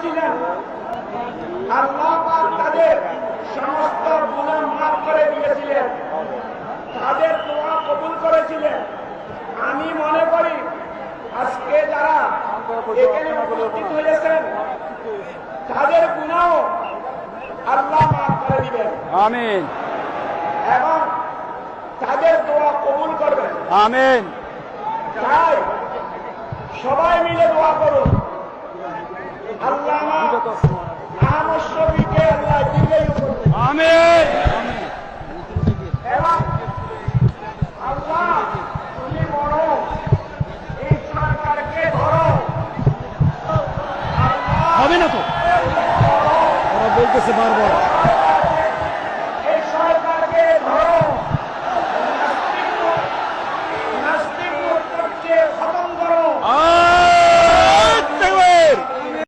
করেছিলেন, আল্লাহ পাক তাদের সমস্ত গুনাহ মাফ করে দিয়েছিলেন, তাদের দোয়া কবুল করেছিলেন। আমি মনে করি আজকে যারা এখানে উপস্থিত হয়েছেন তাদের গুনাহ আল্লাহ মাফ করে দিবেন, আমিন, এবং তাদের দোয়া কবুল করবেন, আমিন। তাই সবাই মিলে দোয়া করুন। আল্লামা আহমদ শফীকে আল্লাহ দীর্ঘায়ু করবেন, আমিন, এবং আল্লাহ তুমি বড়, এই সরকারকে ধরো, হবে না তো, ওরা বলতেছে বারবার।